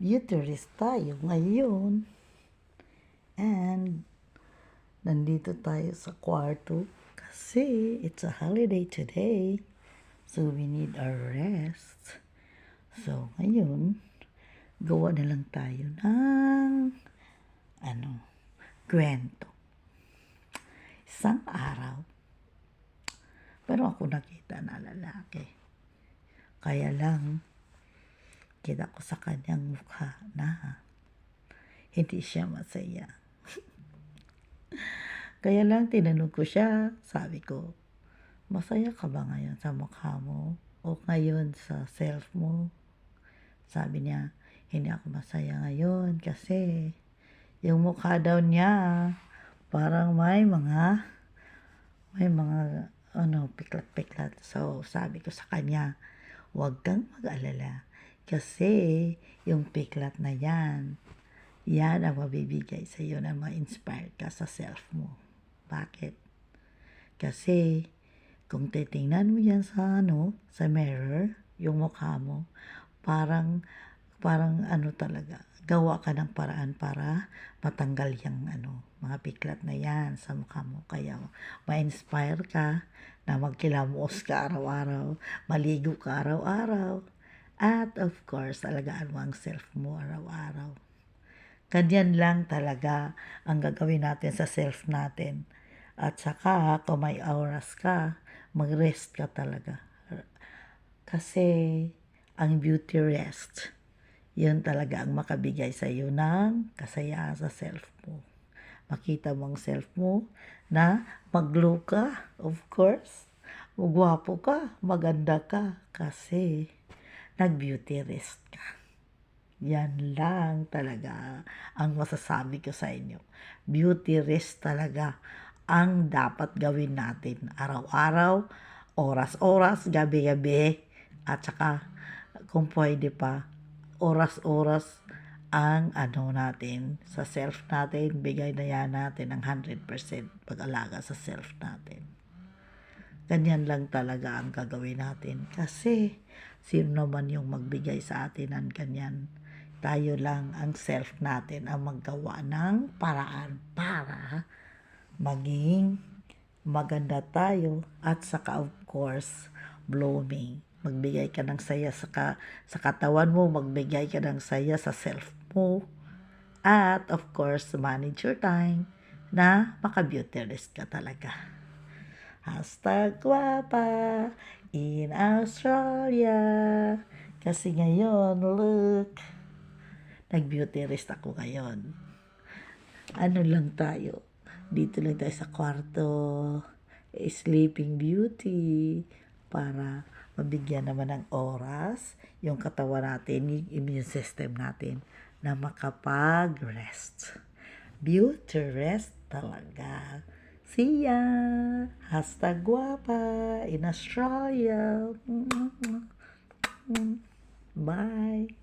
Uterus tayo ngayon. And nandito tayo sa kwarto kasi it's a holiday today. So we need our rest. So ngayon, gawa na lang tayo ng kwento. Isang araw, pero ako nakita na lalaki. Kaya lang, kita ko sa kanyang mukha na hindi siya masaya. Kaya lang tinanong ko siya, sabi ko, masaya ka ba ngayon sa mukha mo? O ngayon sa self mo? Sabi niya, hindi ako masaya ngayon kasi yung mukha daw niya parang may mga piklat-piklat. So sabi ko sa kanya, huwag kang mag-alala kasi yung piklat na yan ang mabibigay sa iyo na ma-inspire ka sa self mo. Bakit? Kasi kung titingnan mo yan sa mirror, yung mukha mo, parang talaga, gawa ka ng paraan para matanggal yung mga piklat na yan sa mukha mo. Kaya ma-inspire ka na magkilamos ka araw-araw, maligo ka araw-araw, at of course, alagaan mo ang self mo araw-araw. Ganyan lang talaga ang gagawin natin sa self natin. At saka, kung may oras ka, mag-rest ka talaga. Kasi, ang beauty rest, yun talaga ang makabigay sa iyo ng kasayaan sa self mo. Makita mo ang self mo na mag-glow ka, of course. Magwapo ka, maganda ka, kasi nag-beauty rest ka. Yan lang talaga ang masasabi ko sa inyo. Beauty rest talaga ang dapat gawin natin araw-araw, oras-oras, gabi-gabi, at saka kung pwede pa, oras-oras ang natin sa self natin, bigay na yan natin ng 100% pag-alaga sa self natin. Ganyan lang talaga ang gagawin natin kasi sino naman yung magbigay sa atin ng ganyan. Tayo lang ang self natin ang maggawa ng paraan para maging maganda tayo at saka of course blooming. Magbigay ka ng saya sa katawan mo, magbigay ka ng saya sa self mo, at of course manage your time na maka-beauty rest ka talaga. #guapa in Australia. Kasi ngayon, look, nag-beauty rest ako ngayon. Lang tayo. Dito lang tayo sa kwarto. Sleeping Beauty. Para mabigyan naman ng oras yung katawan natin, yung immune system natin na makapag-rest. Beauty rest talaga. See ya! #guapa in Australia. Bye!